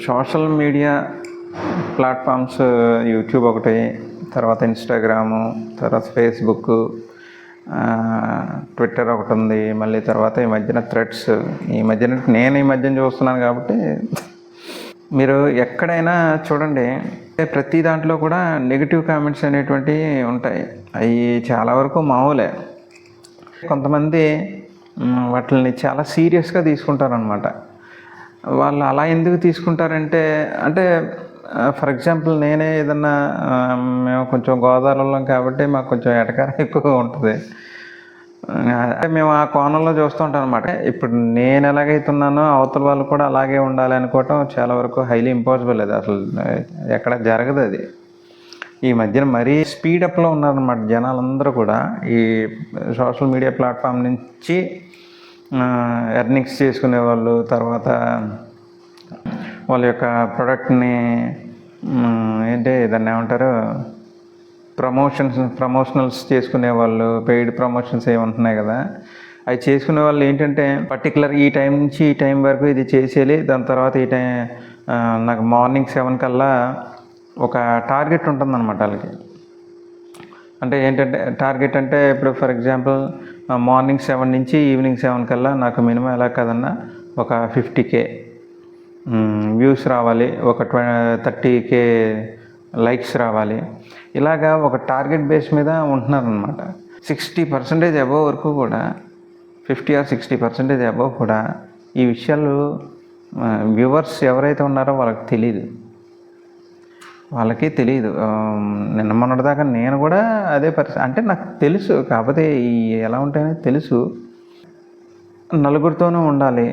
Social media platforms YouTube ఒకటి, తర్వాత Instagram, తర్వాత ఫేస్బుక్, ట్విట్టర్ ఒకటి ఉంది. మళ్ళీ తర్వాత ఈ మధ్యన థ్రెడ్స్. నేను ఈ మధ్యన చూస్తున్నాను కాబట్టి మీరు ఎక్కడైనా చూడండి, ప్రతి దాంట్లో కూడా నెగిటివ్ కామెంట్స్ అనేటువంటివి ఉంటాయి. అవి చాలా వరకు మామూలే. కొంతమంది వాటిని చాలా సీరియస్గా తీసుకుంటారనమాట. వాళ్ళు అలా ఎందుకు తీసుకుంటారంటే, ఫర్ ఎగ్జాంపుల్ నేనే ఏదన్నా, మేము కొంచెం గోదావరిలో కాబట్టి మాకు కొంచెం ఎటకారం ఎక్కువగా ఉంటుంది. మేము ఆ కోణంలో చూస్తూ ఉంటాం అనమాట. ఇప్పుడు నేను ఎలాగైతున్నానో అవతల వాళ్ళు కూడా అలాగే ఉండాలి అనుకోవటం చాలా వరకు హైలీ ఇంపాసిబుల్. అది అసలు ఎక్కడ జరగదు. అది ఈ మధ్యన మరీ స్పీడప్లో ఉన్నారనమాట జనాలందరూ కూడా. ఈ సోషల్ మీడియా ప్లాట్ఫామ్ నుంచి ఎర్నింగ్స్ చేసుకునే వాళ్ళు, తర్వాత వాళ్ళ యొక్క ప్రోడక్ట్ని దాన్ని ఏమంటారు, ప్రమోషనల్స్ చేసుకునే వాళ్ళు, పెయిడ్ ప్రమోషన్స్ ఏమంటున్నాయి కదా, అవి చేసుకునే వాళ్ళు ఏంటంటే పర్టికులర్ ఈ టైం నుంచి ఈ టైం వరకు ఇది చేసేయాలి, దాని తర్వాత ఈ టైం నాకు మార్నింగ్ 7 కల్లా ఒక టార్గెట్ ఉంటుందన్నమాట వాళ్ళకి. టార్గెట్ అంటే ఇప్పుడు ఫర్ ఎగ్జాంపుల్ మార్నింగ్ 7 నుంచి ఈవినింగ్ 7 కల్లా నాకు మినిమం ఎలా కదన్నా ఒక 50K వ్యూస్ రావాలి, ఒక 30K లైక్స్ రావాలి. ఇలాగా ఒక టార్గెట్ బేస్ మీద ఉంటున్నారనమాట. 60% అబవ్ వరకు కూడా, 50 or 60% అబవ్ కూడా ఈ విషయాలు వ్యూవర్స్ ఎవరైతే ఉన్నారో వాళ్ళకి తెలియదు. నిన్న మొన్నటిదాకా నేను కూడా అదే పరిస్థితి. నాకు తెలుసు, కాకపోతే ఈ ఎలా ఉంటాయని తెలుసు. నలుగురితోనూ ఉండాలి,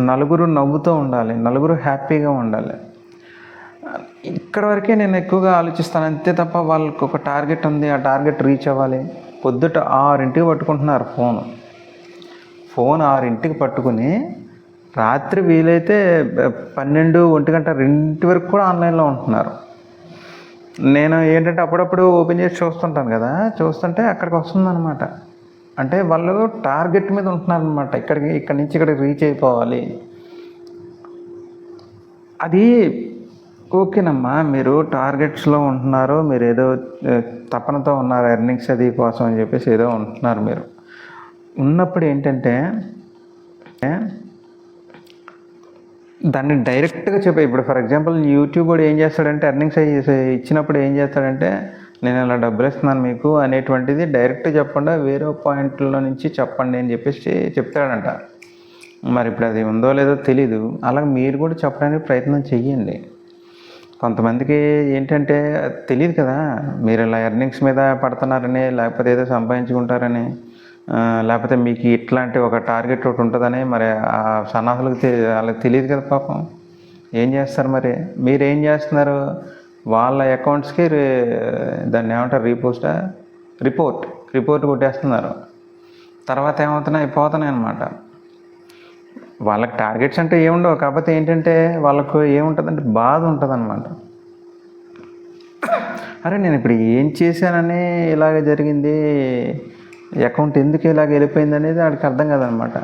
నలుగురు నవ్వుతూ ఉండాలి, నలుగురు హ్యాపీగా ఉండాలి. ఇక్కడ వరకే నేను ఎక్కువగా ఆలోచిస్తాను, అంతే తప్ప వాళ్ళకి ఒక టార్గెట్ ఉంది, ఆ టార్గెట్ రీచ్ అవ్వాలి. పొద్దుట 6ంటికి పట్టుకుంటున్నారు ఫోన్ 6ంటికి పట్టుకుని రాత్రి వీలైతే 12, 1 వరకు కూడా ఆన్లైన్లో ఉంటున్నారు. నేను అప్పుడప్పుడు ఓపెన్ చేసి చూస్తుంటాను కదా, చూస్తుంటే అక్కడికి వస్తుందన్నమాట. అంటే వాళ్ళు టార్గెట్ మీద ఉంటున్నారు అనమాట. ఇక్కడి నుంచి ఇక్కడికి రీచ్ అయిపోవాలి. అది ఓకేనమ్మా, మీరు టార్గెట్స్లో ఉంటున్నారు, మీరు ఏదో తపనతో ఉన్నారు, ఎర్నింగ్స్ అది కోసం అని చెప్పేసి ఏదో ఉంటున్నారు. మీరు ఉన్నప్పుడు దాన్ని డైరెక్ట్గా ఇప్పుడు ఫర్ ఎగ్జాంపుల్ యూట్యూబ్ కూడా ఏం చేస్తాడంటే, ఎర్నింగ్స్ ఇచ్చినప్పుడు ఏం చేస్తాడంటే, నేను ఇలా డబ్బులు ఇస్తున్నాను మీకు అనేటువంటిది డైరెక్ట్ చెప్పకుండా వేరే పాయింట్లో నుంచి చెప్పండి అని చెప్పేసి చెప్తాడంట. మరి ఇప్పుడు అది ఉందో లేదో తెలీదు. అలాగే మీరు కూడా చెప్పడానికి ప్రయత్నం చెయ్యండి. కొంతమందికి తెలియదు కదా, మీరు ఇలా ఎర్నింగ్స్ మీద పడుతున్నారని, లేకపోతే ఏదో సంపాదించుకుంటారని, లేకపోతే మీకు ఇట్లాంటి ఒక టార్గెట్ ఒకటి ఉంటుందని. మరి ఆ సన్నాసులకు వాళ్ళకి తెలియదు కదా పాపం. ఏం చేస్తారు మరి? మీరేం చేస్తున్నారు? వాళ్ళ అకౌంట్స్కి దాన్ని ఏమంటారు, రిపోర్ట్ కొట్టేస్తున్నారు. తర్వాత అయిపోతున్నాయి అన్నమాట. వాళ్ళకి టార్గెట్స్ అంటే ఏముండవు, కాకపోతే వాళ్ళకు ఏముంటుందంటే బాధ ఉంటుంది అన్నమాట. అరే నేను ఇప్పుడు ఏం చేశానని ఇలాగ జరిగింది, అకౌంట్ ఎందుకు ఇలాగ వెళ్ళిపోయింది అనేది ఆడికి అర్థం కాదనమాట.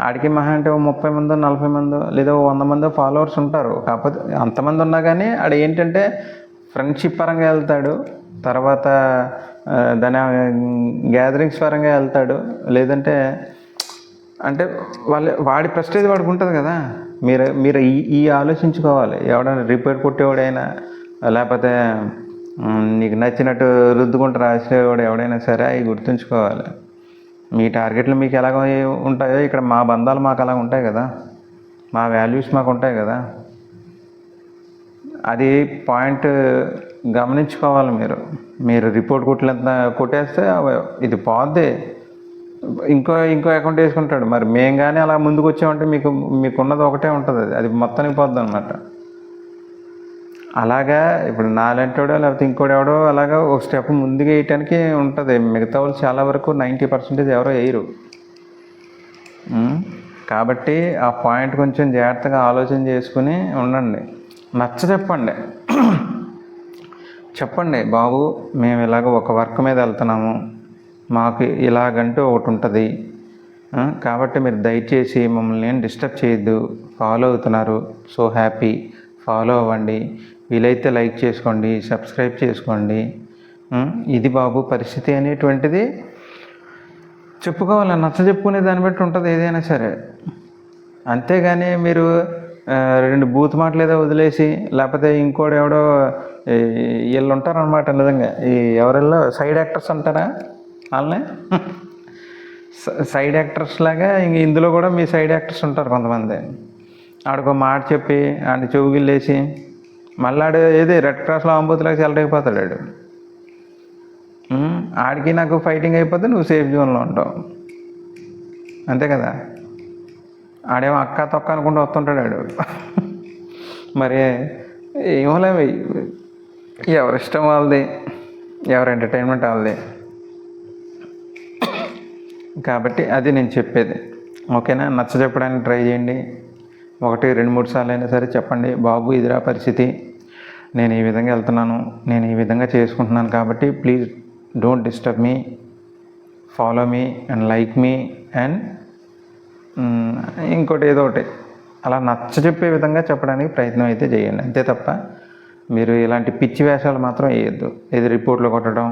ఆడికి మహా అంటే 30 మందో 40 మందో లేదా 100 మందో ఫాలోవర్స్ ఉంటారు. కాకపోతే అంతమంది ఉన్నా కానీ ఆడ ఫ్రెండ్షిప్ పరంగా వెళ్తాడు, తర్వాత దాని గ్యాదరింగ్స్ పరంగా వెళ్తాడు. లేదంటే వాడి ప్రెస్టేజ్ వాడికి ఉంటుంది కదా. మీరు ఈ ఆలోచించుకోవాలి. ఎవడైనా రిపోర్ట్ కొట్టేవాడైనా, లేకపోతే నీకు నచ్చినట్టు రుద్దుకుంటూ రాసేవాడు ఎవడైనా సరే, అవి గుర్తుంచుకోవాలి. మీ టార్గెట్లు మీకు ఎలాగ ఉంటాయో ఇక్కడ మా బంధాలు మాకు అలాగ ఉంటాయి కదా, మా వాల్యూస్ మాకు ఉంటాయి కదా. అది పాయింట్ గమనించుకోవాలి. మీరు రిపోర్ట్ కొట్టేస్తే ఇది పోద్ది, ఇంకో అకౌంట్ వేసుకుంటాడు. మరి మేము కానీ అలా ముందుకు వచ్చామంటే మీకున్నది ఒకటే ఉంటుంది, అది మొత్తానికి పోద్ది అనమాట. అలాగా ఇప్పుడు నాలంటోడో లేకపోతే ఇంకోడెవడో అలాగా ఒక స్టెప్ ముందుకు వేయటానికి ఉంటుంది. మిగతా వాళ్ళు చాలా వరకు 90% ఎవరో వేయరు. కాబట్టి ఆ పాయింట్ కొంచెం జాగ్రత్తగా ఆలోచన చేసుకుని ఉండండి. చెప్పండి, బాబు మేము ఇలాగ ఒక వర్క్ మీద వెళ్తున్నాము, మాకు ఇలాగంటూ ఒకటి ఉంటుంది, కాబట్టి మీరు దయచేసి మమ్మల్ని ఏం డిస్టర్బ్ చేయొద్దు. ఫాలో అవుతున్నారు, సో హ్యాపీ. ఫాలో అవ్వండి, వీలైతే లైక్ చేసుకోండి, సబ్స్క్రైబ్ చేసుకోండి. ఇది బాబు పరిస్థితి అనేటువంటిది చెప్పుకోవాలి. నచ్చ చెప్పుకునే దాన్ని బట్టి ఉంటుంది ఏదైనా సరే. అంతేగాని మీరు 2 బూత్ మాటలు ఏదో వదిలేసి, లేకపోతే ఇంకోటి ఎవడో వీళ్ళు ఉంటారనమాట నిజంగా. ఈ ఎవరెల్లో సైడ్ యాక్టర్స్ అంటారా వాళ్ళని, సైడ్ యాక్టర్స్ లాగా ఇందులో కూడా మీ సైడ్ యాక్టర్స్ ఉంటారు కొంతమంది. ఆడికో మాట చెప్పి ఆడి చెవుగిల్లేసి మళ్ళీ ఆడు ఏది రెడ్ క్రాస్లో ఆంబోతులాగా సెలెక్ట్ అయిపోతాడు ఆడు. ఆడికి నాకు ఫైటింగ్ అయిపోతే నువ్వు సేఫ్ జోన్లో ఉంటావు, అంతే కదా. ఆడేమో అక్క తొక్క అనుకుంటూ వస్తుంటాడు ఆడు. మరి ఏమోలేవి, ఎవరిష్టం వాళ్ళది, ఎవరి ఎంటర్టైన్మెంట్ వాళ్ళది. కాబట్టి అది నేను చెప్పేది, ఓకేనా. నచ్చ చెప్పడానికి ట్రై చేయండి. 1, 2, 3 సార్లు అయినా సరే చెప్పండి, బాబు ఇదిరా పరిస్థితి, నేను ఈ విధంగా వెళ్తున్నాను, నేను ఈ విధంగా చేసుకుంటున్నాను, కాబట్టి please don't disturb me, follow me and like me and ఇంకోటి ఏదో ఒకటి అలా నచ్చ చెప్పే విధంగా చెప్పడానికి ప్రయత్నం అయితే చేయండి. అంతే తప్ప మీరు ఇలాంటి పిచ్చి వేషాలు మాత్రం వేయద్దు. ఏది రిపోర్ట్లు కొట్టడం,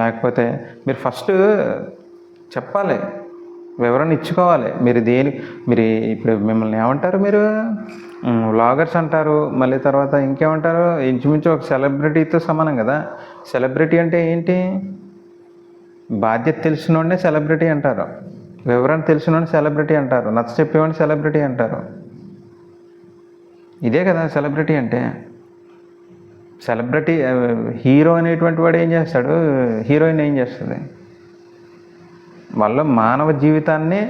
లేకపోతే మీరు ఫస్ట్ చెప్పాలి, వివరణ ఇచ్చుకోవాలి. మీరు ఇప్పుడు మిమ్మల్ని ఏమంటారు, మీరు వ్లాగర్స్ అంటారు, మళ్ళీ తర్వాత ఇంకేమంటారు, ఇంచుమించు ఒక సెలబ్రిటీతో సమానం కదా. సెలబ్రిటీ అంటే ఏంటి, బాధ్యత తెలిసినోడే సెలబ్రిటీ అంటారు, వివరణ తెలిసినోడిని సెలబ్రిటీ అంటారు, నచ్చ చెప్పేవాడిని సెలబ్రిటీ అంటారు. ఇదే కదా సెలబ్రిటీ అంటే. సెలబ్రిటీ హీరో అనేటువంటి వాడు ఏం చేస్తాడు, హీరోయిన్ ఏం చేస్తుంది, వాళ్ళ మానవ జీవితాన్ని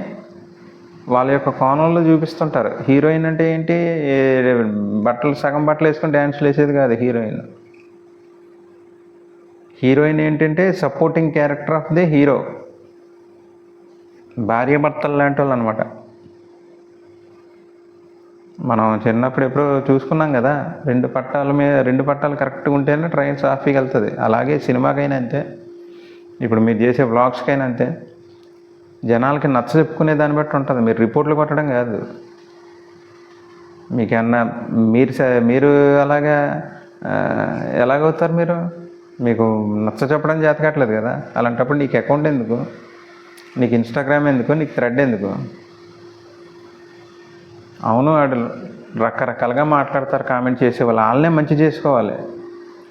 వాళ్ళ యొక్క కోణంలో చూపిస్తుంటారు. హీరోయిన్ అంటే ఏంటి, సగం బట్టలు వేసుకొని డ్యాన్స్లు వేసేది కాదు హీరోయిన్. హీరోయిన్ ఏంటంటే supporting character of the hero, భార్య భర్తలు లాంటి వాళ్ళు అనమాట. మనం చిన్నప్పుడు ఎప్పుడో చూసుకున్నాం కదా, 2 పట్టాలు కరెక్ట్గా ఉంటేనే ట్రైన్ సాఫీగా వెళ్తుంది. అలాగే సినిమాకైనా అంతే, ఇప్పుడు మీరు చేసే వ్లాగ్స్కైనా అంతే. జనాలకి నచ్చ చెప్పుకునే దాన్ని బట్టి ఉంటుంది, మీరు రిపోర్ట్లు కొట్టడం కాదు. మీకన్నా మీరు అలాగా ఎలాగవుతారు, మీకు నచ్చ చెప్పడం చేత కావట్లేదు కదా. అలాంటప్పుడు నీకు అకౌంట్ ఎందుకు, నీకు ఇన్స్టాగ్రామ్ ఎందుకు, నీకు థ్రెడ్ ఎందుకు. అవును, వాడు రకరకాలుగా మాట్లాడతారు కామెంట్ చేసేవాళ్ళు, వాళ్ళనే మంచి చేసుకోవాలి.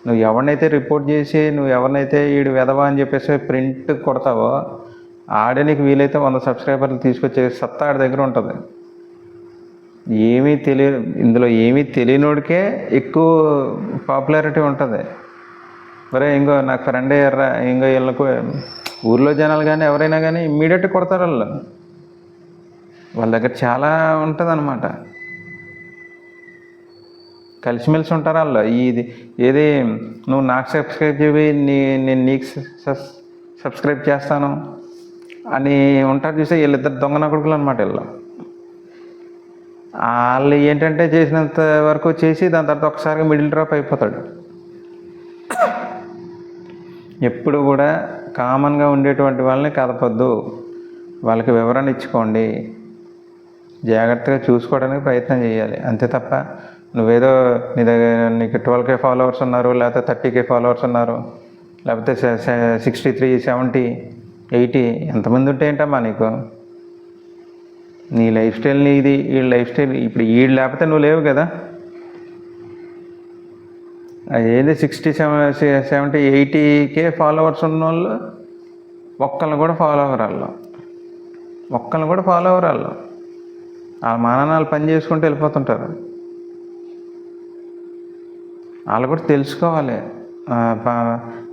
నువ్వు ఎవరినైతే రిపోర్ట్ చేసి, నువ్వు ఎవరినైతే వీడు వెధవా అని చెప్పేసి ప్రింట్ కొడతావో, ఆడే నీకు వీలైతే 100 సబ్స్క్రైబర్లు తీసుకొచ్చే సత్తా ఆడి దగ్గర ఉంటుంది. ఇందులో ఏమీ తెలియనోడికే ఎక్కువ పాపులారిటీ ఉంటుంది. మరే ఇంకో నాకు ఫ్రెండ్ అయ్యారా, ఇంకో వీళ్ళకు ఊర్లో జనాలు కానీ ఎవరైనా కానీ ఇమ్మీడియట్గా కొడతారు. వాళ్ళ దగ్గర చాలా ఉంటుంది అన్నమాట, కలిసిమెలిసి ఉంటారు వాళ్ళు. ఏది నువ్వు నాకు సబ్స్క్రైబ్ చేయి, నేను నీకు సబ్స్క్రైబ్ చేస్తాను అని ఉంటారు చూసే, వీళ్ళిద్దరు దొంగన కొడుకులు అనమాట. వాళ్ళు ఏంటంటే చేసినంత వరకు చేసి దాని తర్వాత ఒకసారిగా మిడిల్ డ్రాప్ అయిపోతాడు. ఎప్పుడు కూడా కామన్గా ఉండేటువంటి వాళ్ళని కదపొద్దు, వాళ్ళకి వివరణ ఇచ్చుకోండి, జాగ్రత్తగా చూసుకోవడానికి ప్రయత్నం చేయాలి. అంతే తప్ప నువ్వేదో నీకు 12K ఫాలోవర్స్ ఉన్నారు, లేకపోతే 30K ఫాలోవర్స్ ఉన్నారు, లేకపోతే 63, 70, 80 ఎంతమంది ఉంటే ఏంటమ్మా నీకు, నీ లైఫ్ స్టైల్ నీది, వీళ్ళ లైఫ్ స్టైల్. ఇప్పుడు వీళ్ళు లేకపోతే నువ్వు లేవు కదా. ఏది 60, 70, 80K ఫాలోవర్స్ ఉన్న వాళ్ళు ఒక్కళ్ళని కూడా ఫాలో అవ్వరు. వాళ్ళ మానాలు పని చేసుకుంటూ వెళ్ళిపోతుంటారు. వాళ్ళు కూడా తెలుసుకోవాలి,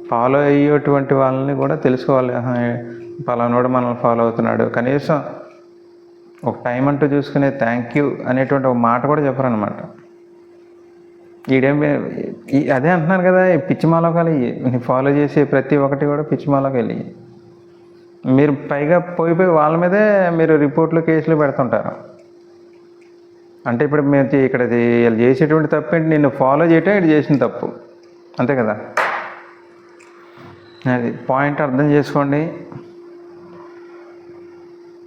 ఫాలో అయ్యేటువంటి వాళ్ళని కూడా తెలుసుకోవాలి. పలానాడు మనల్ని ఫాలో అవుతున్నాడు, కనీసం ఒక టైం అంటూ చూసుకునే థ్యాంక్ యూ అనేటువంటి ఒక మాట కూడా చెప్పరనమాట. అదే అంటున్నాను కదా, పిచ్చి మాలోకాలు ఫాలో చేసే ప్రతి ఒక్కటి కూడా పిచ్చి మాలోకాలు. మీరు పైగా పోయి వాళ్ళ మీదే మీరు రిపోర్ట్లు, కేసులు పెడుతుంటారు. అంటే ఇప్పుడు మీరు ఇక్కడ వీళ్ళు చేసేటువంటి తప్పు ఏంటి, నిన్ను ఫాలో చేయటం ఇటు చేసిన తప్పు, అంతే కదా. అది పాయింట్ అర్థం చేసుకోండి.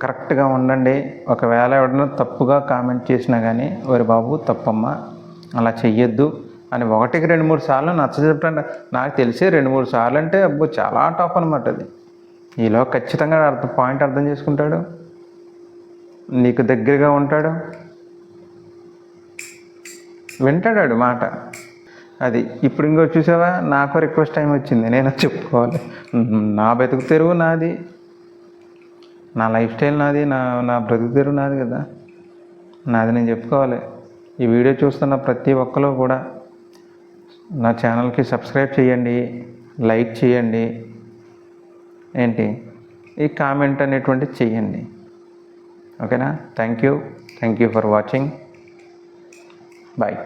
కరెక్ట్గా ఉండండి. ఒకవేళ ఎవడన్నా తప్పుగా కామెంట్ చేసినా కానీ ఒరి బాబు తప్పమ్మా అలా చెయ్యొద్దు అని 1కి 2-3 సార్లు నచ్చజెప్పండి. నాకు తెలిసి 2-3 సార్లు అంటే అబ్బో చాలా టఫ్ అనమాట అది. ఈలో ఖచ్చితంగా పాయింట్ అర్థం చేసుకుంటాడు, నీకు దగ్గరగా ఉంటాడు, వింటాడు మాట. అది ఇప్పుడు ఇంకో చూసావా, నాకు రిక్వెస్ట్ టైం వచ్చింది, నేను చెప్పుకోవాలి. నా బతుకు తెరువు నాది, నా లైఫ్ స్టైల్ నాది, నా బ్రతుకు తెరువు నాది కదా, నాది నేను చెప్పుకోవాలి. ఈ వీడియో చూస్తున్న ప్రతి ఒక్కరు కూడా నా ఛానల్కి సబ్స్క్రైబ్ చేయండి, లైక్ చేయండి, ఏంటి ఈ కామెంట్ అనేటువంటిది చెయ్యండి. ఓకేనా? Thank you for watching. Bye.